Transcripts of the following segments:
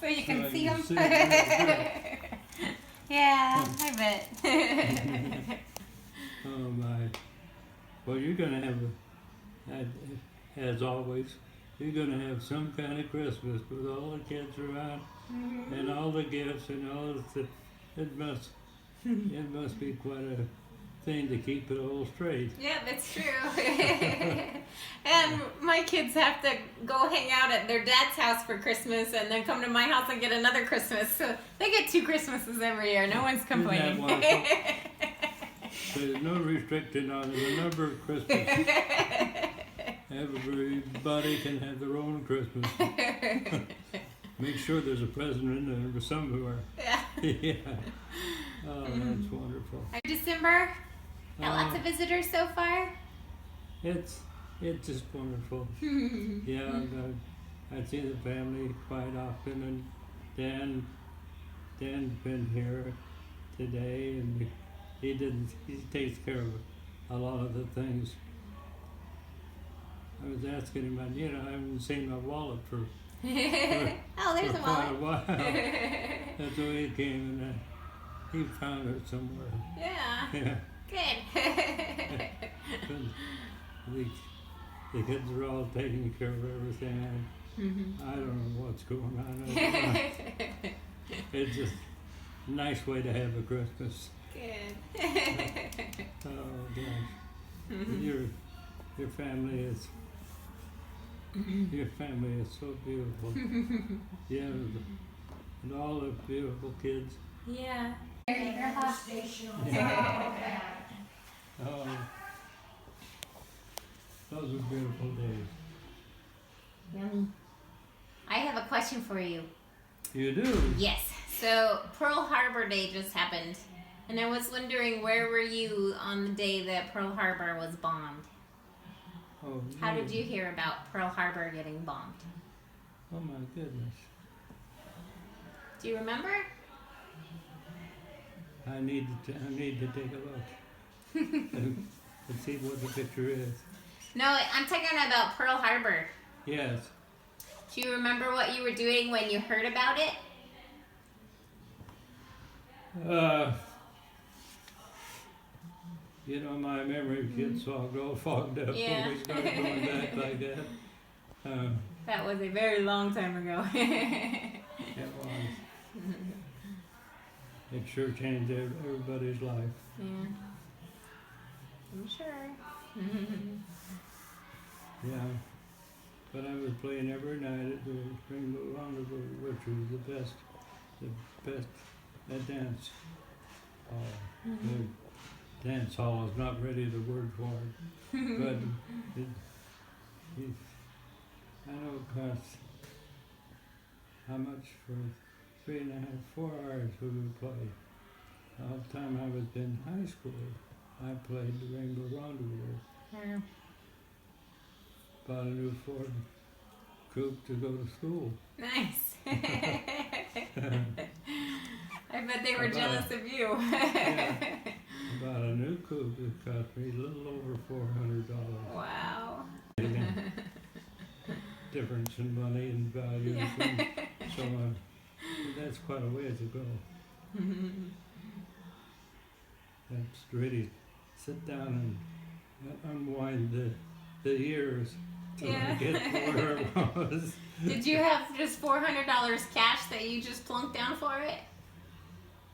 So you can see them? Yeah, I bet. Oh my. Well, you're going to have, as always, you're going to have some kind of Christmas with all the kids around and all the gifts and all the, it must be quite a thing to keep it all straight. Yeah, that's true. And my kids have to go hang out at their dad's house for Christmas and then come to my house and get another Christmas. So they get 2 Christmases every year. No one's complaining. Isn't that wonderful? There's no restriction on the number of Christmases. Everybody can have their own Christmas. Make sure there's a present in there somewhere. Yeah. Yeah. Oh, that's wonderful. December? Got lots of visitors so far? It's just wonderful. Yeah, I see the family quite often, and Dan's been here today, and he takes care of a lot of the things. I was asking him, I haven't seen my wallet for Oh, there's a quite a wallet. while. That's why he came, and he found it somewhere. Yeah. Yeah. Good. The kids are all taking care of everything. I don't know what's going on. It's just a nice way to have a Christmas. Good. Oh gosh, your family is so beautiful. Yeah, and all the beautiful kids. Yeah. Oh, those are beautiful days. Yummy. I have a question for you. You do? Yes. So Pearl Harbor Day just happened, and I was wondering, where were you on the day that Pearl Harbor was bombed? Oh, How did you hear about Pearl Harbor getting bombed? Oh my goodness. Do you remember? I need to take a look and see what the picture is. No, I'm talking about Pearl Harbor. Yes. Do you remember what you were doing when you heard about it? My memory gets all fogged up Yeah. when we start going back like that. That was a very long time ago. It was. It sure changed everybody's life. Yeah. I'm sure. Yeah. But I was playing every night at the Rainbow Rendezvous, which was the best at dance hall. The dance hall is not ready the word for it, but I know it costs how much for 3.5, 4 hours we would play. All the time I was in high school, I played the Rainbow Rendezvous. Yeah. Bought a new Ford coupe to go to school. Nice. I bet they were jealous of you. Yeah, I bought a new coupe. It cost me a little over $400. Wow. Difference in money and values Yeah. and so on. But that's quite a ways to go. That's really sit down and unwind the years till I get to where I was. Did you have just $400 cash that you just plunked down for it?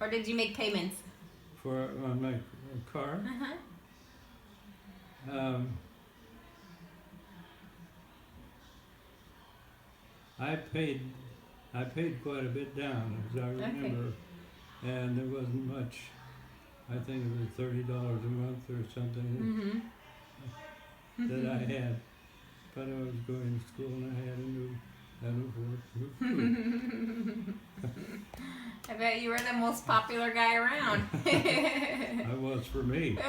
Or did you make payments? On my car. Uh-huh. I paid quite a bit down, as I remember, and there wasn't much. I think it was $30 a month or something that I had. But I was going to school and I had a new Ford. I bet you were the most popular guy around. I was for me. But,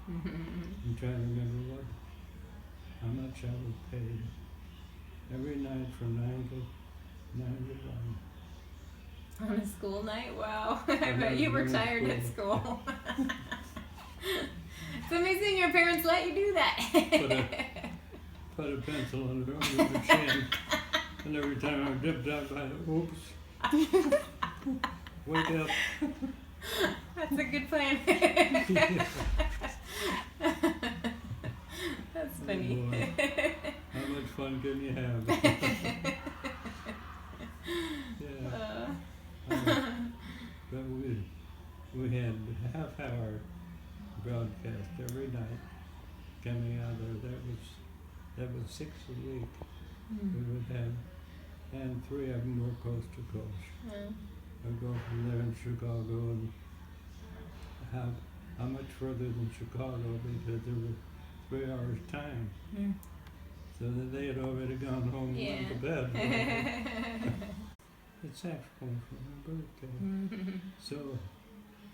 I'm trying to remember how much I was paid every night from 9 to 1. On a school night? Wow. I bet you were tired at school. It's amazing your parents let you do that. Put a pencil under the chin, and every time I dipped up, oops, wake up. That's a good plan. Yeah. That's Oh, funny. boy. How much fun can you have? Yeah. But we had half-hour broadcast every night coming out of there. That was 6 a week. We would have, and 3 of them were coast to coast. I'd go from there in Chicago, and how much further than Chicago, because there was 3 hours time. So that they had already gone home and went to bed. It's saxophone for my birthday. So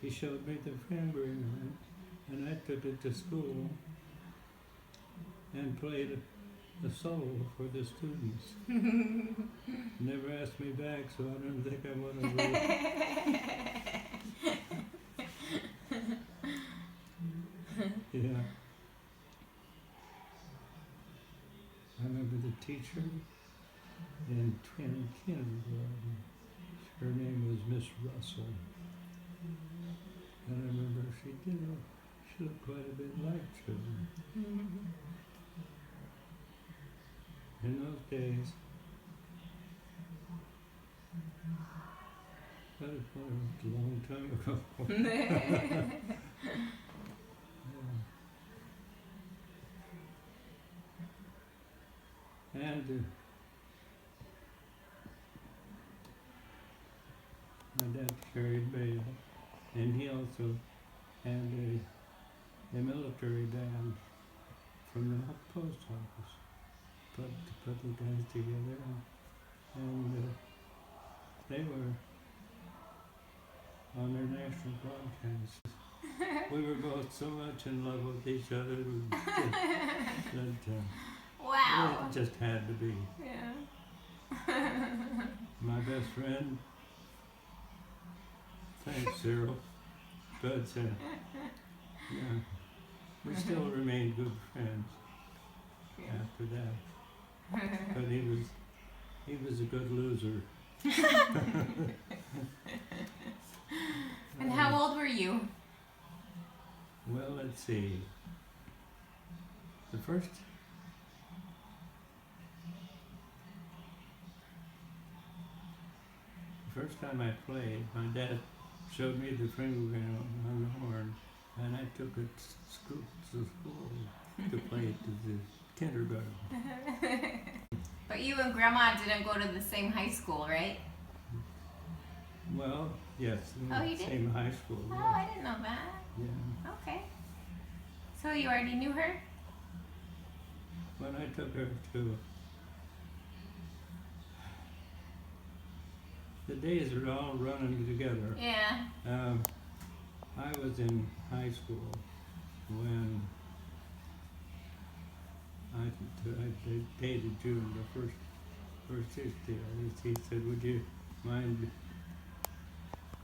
he showed me the fingering one, and I took it to school and played a solo for the students. Never asked me back, so I don't think I want to do it. Yeah. I remember the teacher in kindergarten. Her name was Miss Russell. And I remember she looked quite a bit like children. In those days, that was a long time ago. Yeah. And my dad carried bail, and he also had a military band from the post office. Put the guys together, and they were on their national broadcast. We were both so much in love with each other that Wow. it just had to be. Yeah. My best friend, thanks Cyril, but yeah, we still remained good friends after that. But he was a good loser. And how old were you? Well, let's see. The first time I played, my dad showed me the fingernail on the horn, and I took it to school to play it to the kindergarten. But you and Grandma didn't go to the same high school, right? Well, yes, in Oh, the you did? same high school. Oh, Yeah. I didn't know that. Yeah. Okay. So you already knew her? When I took her to, the days are all running together. Yeah. I was in high school when I dated June, the first 6 days. He said, "Would you mind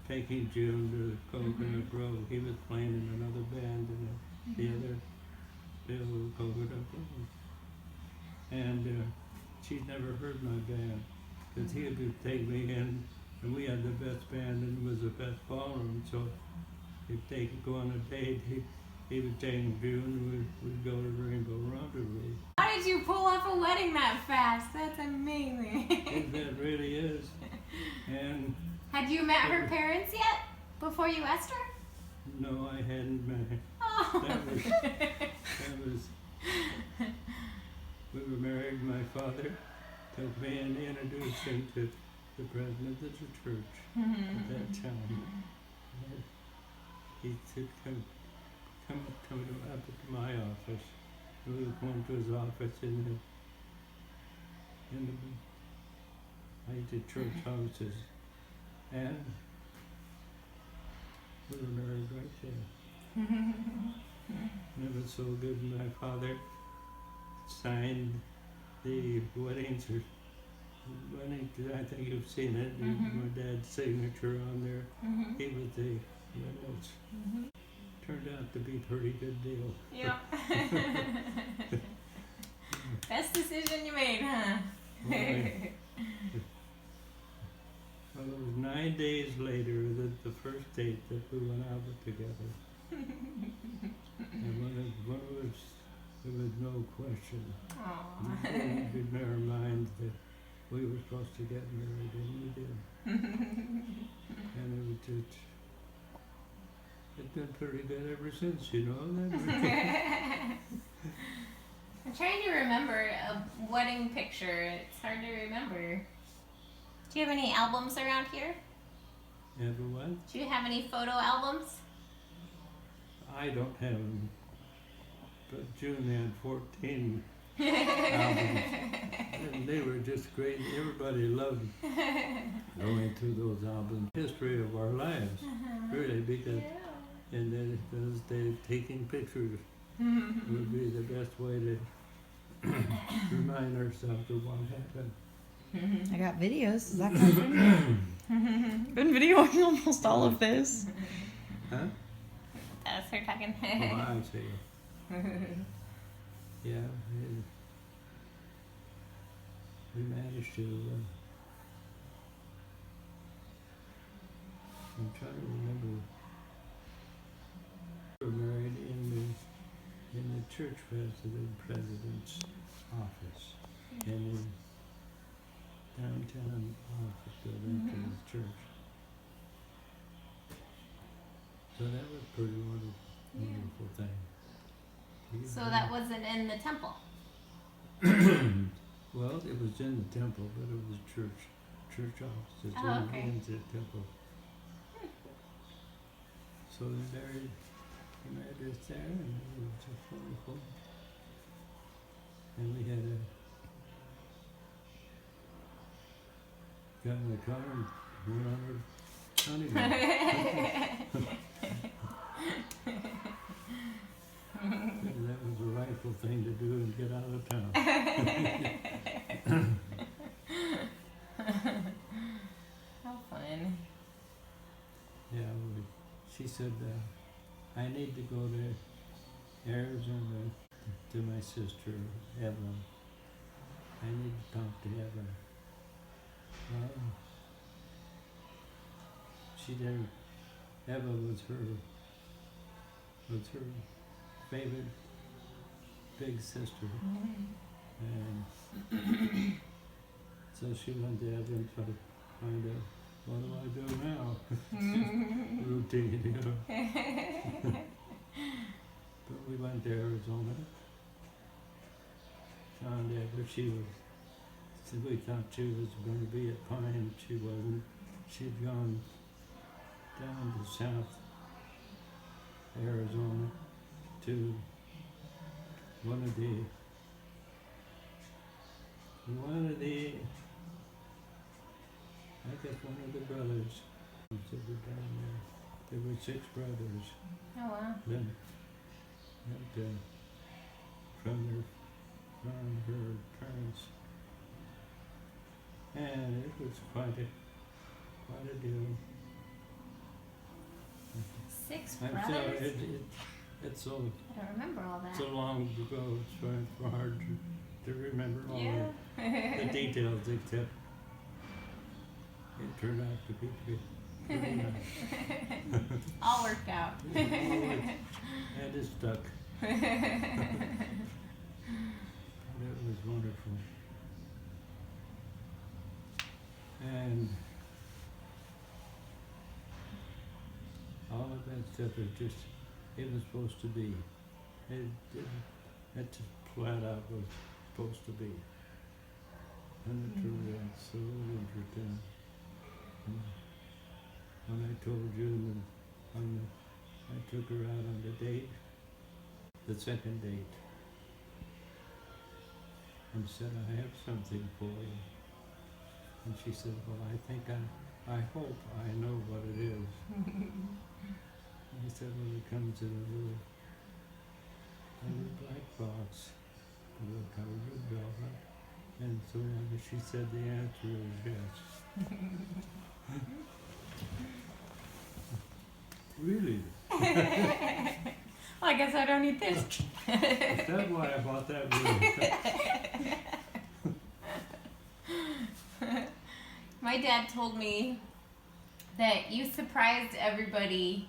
taking June to Coconut Grove?" He was playing in another band in the other field, Coconut Grove. And she'd never heard my band, because he would take me in, and we had the best band, and it was the best ballroom. So if they could go on a date, he would take June, and we'd go to the Rainbow Rendezvous. How did you pull off a wedding that fast? That's amazing. That really is. And Had you met her parents yet before you asked her? no, I hadn't met her. Oh. That was, we were married. My father took me and introduced him to the president of the church at that time. And he said, come up to my office. We were going to his office in the church houses. And we were married right there. And it was so good. My father signed the wedding, I think you've seen it. My dad's signature on there. He was the witness. turned out to be a pretty good deal. Yep. Best decision you made, huh? Well, it was 9 days later that the first date that we went out together. And when there was no question. Aww. We in our minds that we were supposed to get married, and we did. And it was just, it's been pretty good ever since, you know. I'm trying to remember a wedding picture. It's hard to remember. Do you have any albums around here? Ever what? Do you have any photo albums? I don't have them, but June had 14 albums, and they were just great. Everybody loved going through those albums. History of our lives, really, because in those days, taking pictures would be the best way to remind ourselves of what happened. I got videos. Does that count for me? Been videoing almost all of this. Huh? That's her talking. Oh, I see. Yeah, we managed to. I'm trying to remember. We were married in the church president's office, in the downtown office building to the church. So that was a pretty wonderful thing. So that wasn't in the temple. Well, it was in the temple, but it was a church office. It's okay. in the temple. So they married us there, and it was just wonderful. And we had got in the car and went on our honeymoon. That was the rightful thing to do and get out of town. How fun. Yeah, she said, I need to go to Arizona to my sister, Evelyn. I need to talk to Evelyn. Well, she didn't. Evelyn was her favorite big sister. And so she went to Evelyn to find out, what do I do now? Routine, you know. But we went to Arizona. Found out that we thought she was going to be at Pine. She wasn't. She'd gone down to South Arizona to one of the brothers that were down there. There were 6 brothers. Oh wow. Then from her parents, and it was quite a deal. 6 I'm brothers? sorry, it's so I don't remember all that. so long ago. It's hard to remember all the details, except it turned out to be pretty nice. All worked out. And it stuck. It was wonderful. And all of that stuff is just, it was supposed to be. It just flat out was supposed to be. And it turned out so interesting. And when I told you that I took her out on the date, the second date, and said, I have something for you. And she said, well, I hope I know what it is. I said, well, it comes in a little black box covered with velvet. And so she said the answer is yes. Really? I guess I don't eat this. That's why I bought that room. My dad told me that you surprised everybody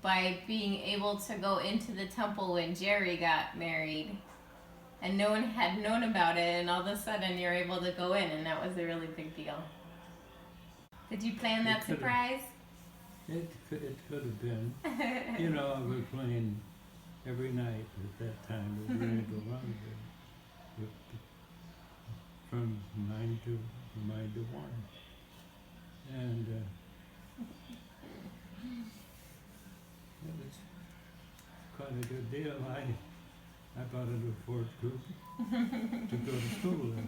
by being able to go into the temple when Jerry got married. And no one had known about it, and all of a sudden you're able to go in, and that was a really big deal. Did you plan that surprise? It could have been. You know, I was playing every night at that time. We were going to go around there from 9 to 1. And it was quite a good deal. I bought a new Ford coupe to go to school in.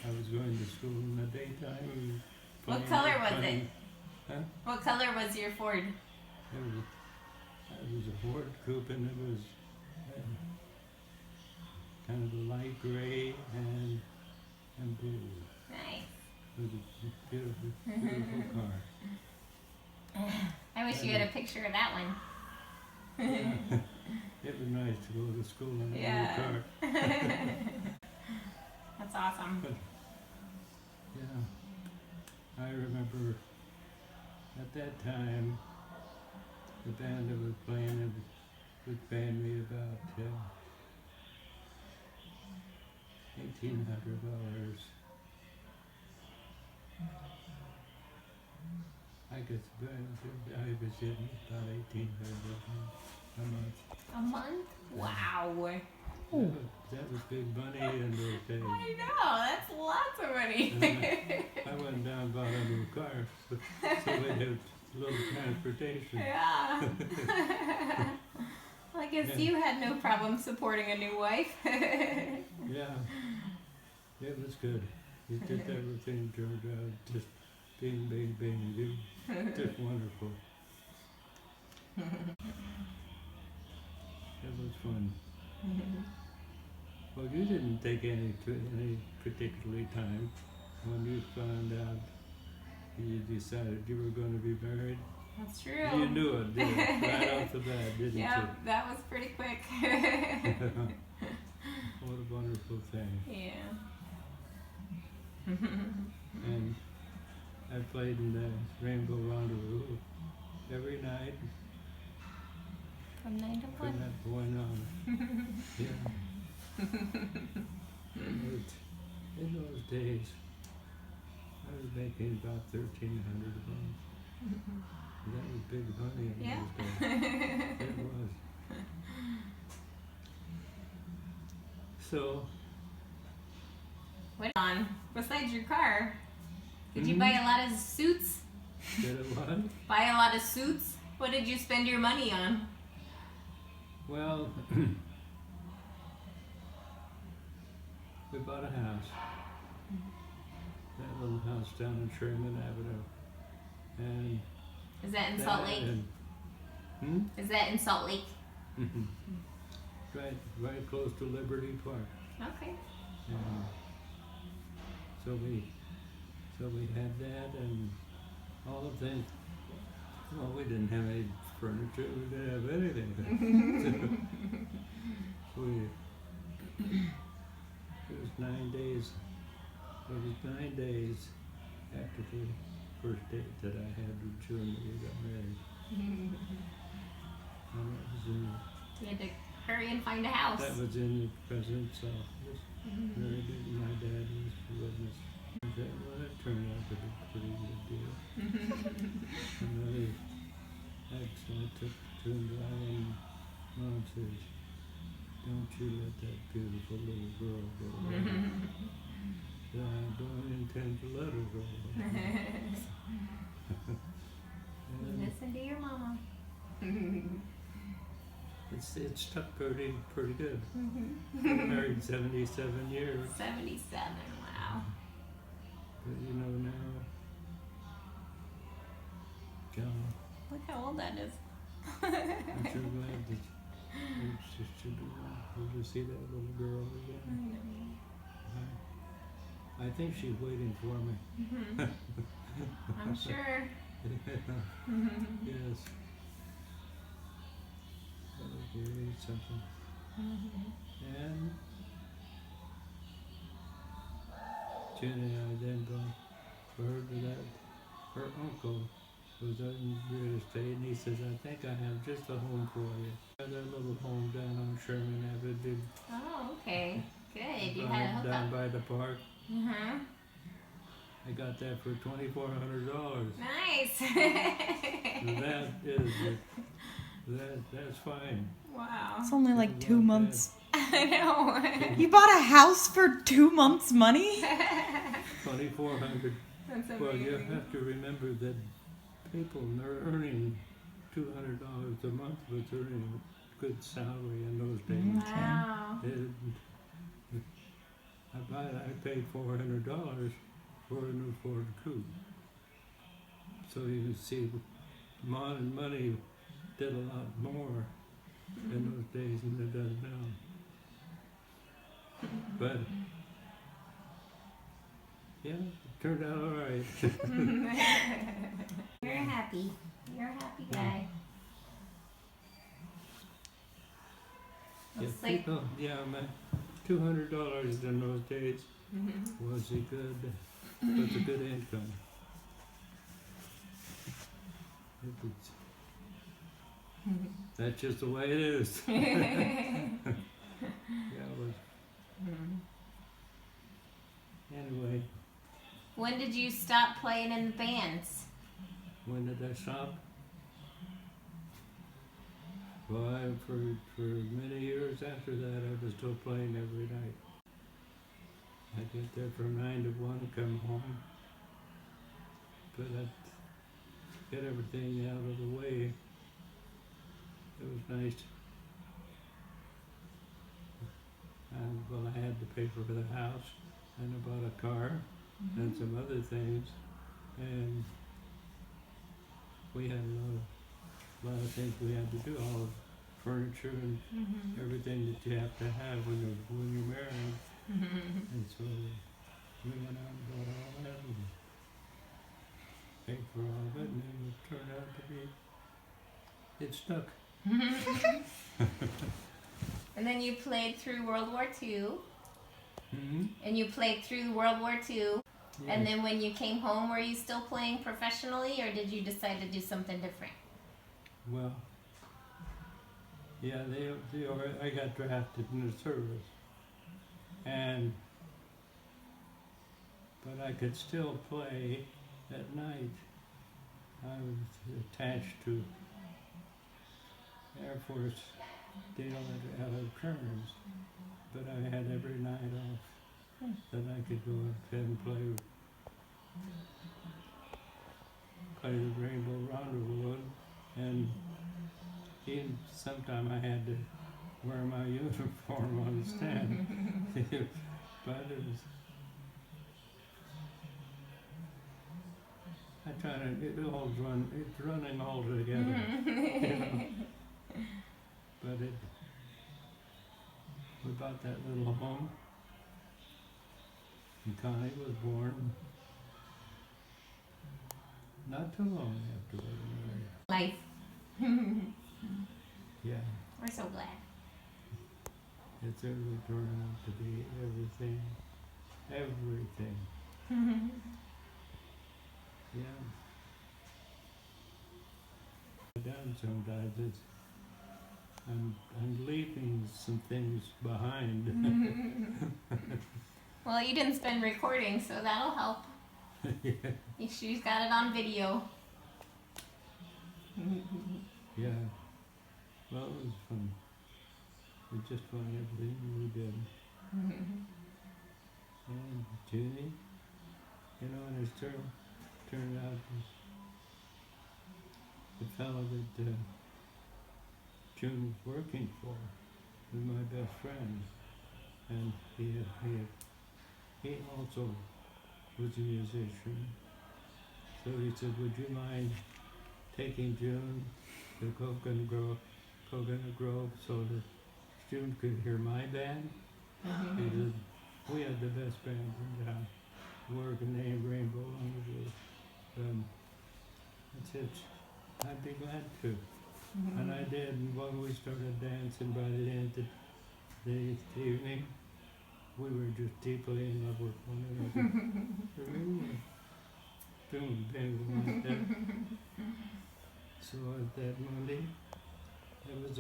I was going to school in the daytime. What color was it? Huh? What color was your Ford? It was a Ford coupe, and it was kind of a light gray and blue. Nice. It was a beautiful car. I wish you had a picture of that one. Yeah. It was nice to go to school in a new car. That's awesome. But, yeah, I remember at that time the band that was playing would pay me about $1,800. I guess I was getting about $1,800 a month. A month? Wow. That was big money in those days. I know, that's lots of money. I went down and bought a new car, so we had a little transportation. Yeah. Well, I guess you had no problem supporting a new wife. Yeah, it was good. It just everything turned out just being just wonderful. It was fun. Well, you didn't take any particularly time when you found out you decided you were going to be married. That's true. You knew it, didn't you? Right off the bat, didn't you? Yeah, that was pretty quick. What a wonderful thing. Yeah. And I played in the Rainbow Rendezvous every night From 9 to from 1. that point on. Yeah. In those days, I was making about $1,300 a month. That was big money in Yeah. those days. It was. So, What on? Besides your car, did you buy a lot of suits? did it what? Buy a lot of suits? What did you spend your money on? Well, we bought a house. That little house down on Sherman Avenue. And Is that in Salt Lake? Is that in Salt Lake? Right close to Liberty Park. Okay. And so we had that and all of that. Well, we didn't have any furniture. We didn't have anything. It was 9 days. It was 9 days after the first date that I had with June that we got married. And that was You had to hurry and find a house. that was in the president's office. Very good. My dad was the witness. Well, that turned out to be a pretty good deal. And then I took June to and Mom says, "Don't you let that beautiful little girl go away." Yeah, I don't intend to let her go away. And Listen to your mama. it's stuck pretty good. Been married 77 years. 77, wow. But you know now, God, Look how old that is. I'm sure glad that it's just should be wonderful to see that little girl again. I think she's waiting for me. I'm sure. Yes. something. And Jenny, I then brought her to that. Her uncle was in real estate, and he says, I think I have just a home for you. I had that little home down on Sherman Avenue. Oh, okay. Good. You had a hookup. Down by the park. Uh-huh. I got that for $2,400. Nice. That's fine. Wow. It's only like 2 months. I know. You bought a house for 2 months' money? $2,400. That's amazing. Well, you have to remember that people are earning $200 a month was earning a good salary in those days. Wow. I paid $400 for a new Ford Coupe. So you can see money did a lot more in those days than it does now. But yeah, it turned out all right. You're happy. You're a happy guy. Yeah, Looks like people, my $200 in those days was a good income. That's just the way it is. Anyway, when did you stop playing in the bands? when did I stop? Well, for many years after that, I was still playing every night. I'd get there from 9 to 1, come home. But I'd get everything out of the way. It was nice. I had to pay for the house, and I bought a car, and some other things, and we had a lot of things we had to do, all the furniture and everything that you have to have when you're married. And so we went out and bought all that and paid for all of it, and then it turned out to be, it stuck. And then you played through World War II. Mm-hmm. And you played through World War II. Yes. And then when you came home, were you still playing professionally, or did you decide to do something different? Well, yeah, I got drafted in the service, but I could still play at night. I was attached to Air Force deal out of Kearns, but I had every night off that I could go up and play the Rainbow Rendezvous, and even sometime I had to wear my uniform on the stand. But it's running all together. You know? But we bought that little home, and Connie was born not too long after we were married. Life. Yeah, We're so glad. it certainly turned out to be everything. Yeah. Down sometimes I'm leaving some things behind. Well, you didn't spend recording, so that'll help. Yeah. She's got it on video. Yeah. Well, it was fun. It was just fun, everything we did. And Judy, and it turned out the fellow that June was working for was my best friend, and he also was a musician. So he said, "Would you mind taking June to Coconut Grove so that June could hear my band?" He said, "We had the best band in town, working named Rainbow Rendezvous." I said, "I'd be glad to." And I did, and when we started dancing by the end of the evening, we were just deeply in love with one another. Doing things like that. So that Monday, it was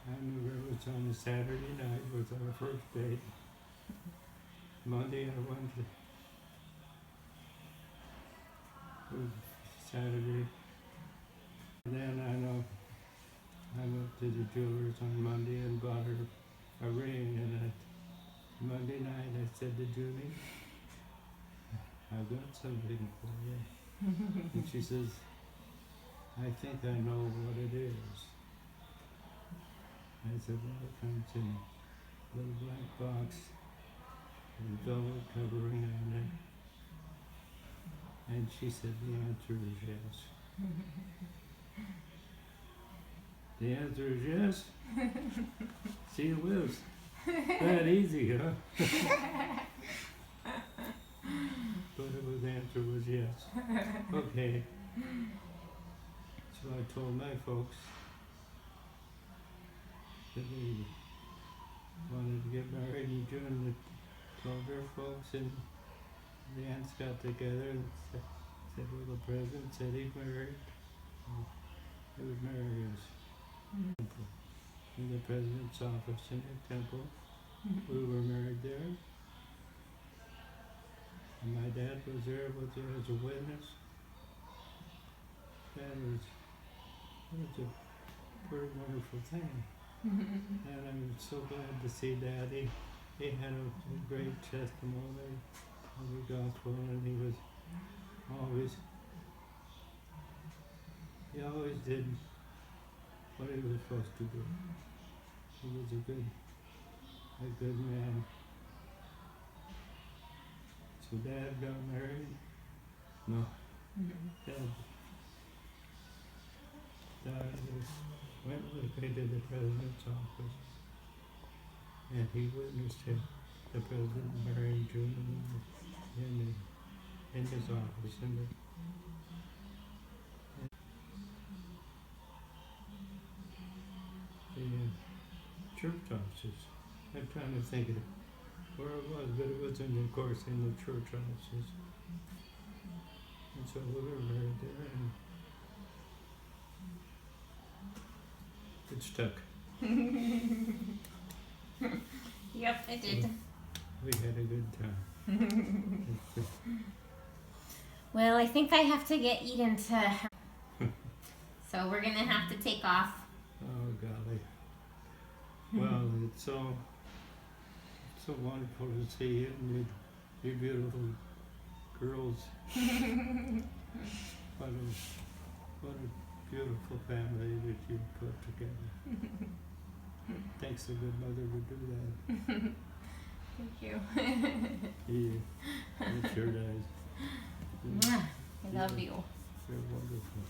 I remember it was on a Saturday night, it was our first date. Monday I went to, it was Saturday. Then I went to the jewelers on Monday and bought her a ring, and Monday night I said to Julie, I've got something for you. And she says, I think I know what it is. I said, well, it comes in a little black box with a velvet covering on it. And she said, the answer is yes. The answer is yes? See, it was that easy, huh? But the answer was yes. Okay. So I told my folks that we wanted to get married in June. I told their folks, and the aunts got together and said, well, the president said he's married. They would marry us. In the president's office in the temple. We were married there. And my dad was there as a witness. That was a pretty wonderful thing. And I'm so glad to see Daddy. He had a great testimony of the gospel, and he always did what he was supposed to do. He was a good man. So Dad got married? No. Dad went with me to the president's office, and he witnessed him, the president marrying June in his office. The church offices. I'm trying to think of where it was, but it was of course in the church offices. And so we were married there, and it stuck. Yep, it did. We had a good time. Well, I think I have to get Eden to. So we're gonna have to take off. Oh golly. Well, it's so wonderful to see you and you beautiful girls. What a beautiful family that you put together. Takes a good mother to do that. Thank you. Yeah, it sure does. I love you. You're wonderful.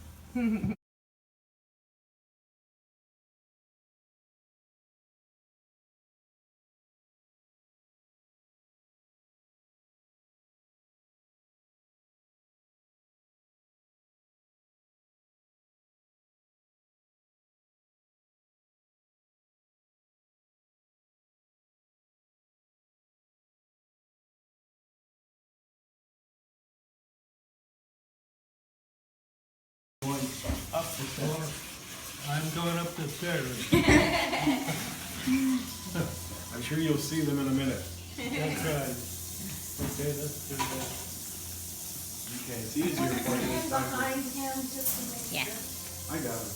Up the stairs. I'm going up the stairs. I'm sure you'll see them in a minute. That's right. Okay, let's do that. Okay, it's easier for you this time. Behind him just to make Yeah. sure. I got it.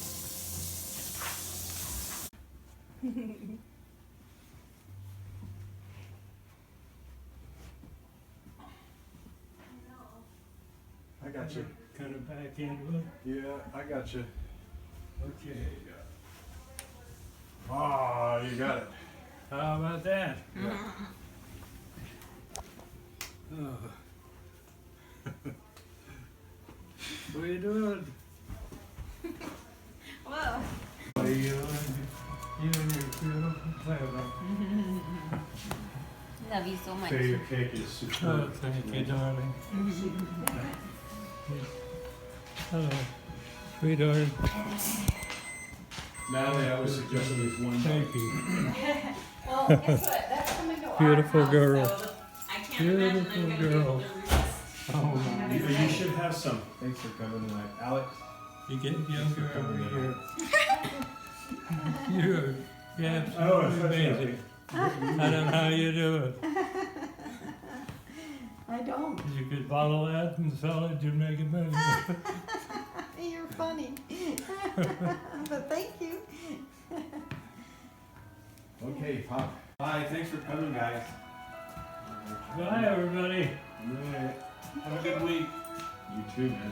I got you. Kind of back into it. Yeah, I got you. Okay. Ah, you got it. How about that? Oh. What are you doing? Whoa. What are you and your beautiful family? Love you so much. Okay, your cake is Oh, superb. thank you, darling. Hello. Sweetheart, Natalie, I was suggesting there's one. thank you. Well, guess what? That's coming to Beautiful our house, girl. so I can't imagine I'm Beautiful gonna be girl. able to resist. Oh, You should have some. Thanks for coming tonight. Alex? you get younger every year. You're Oh, absolutely amazing. I don't know how you do it. I don't. You could bottle that and sell it, you'd make a million. You're funny. But thank you. Okay, Pop. Bye, thanks for coming, guys. Bye, everybody. All right. Have a good week. You too, man.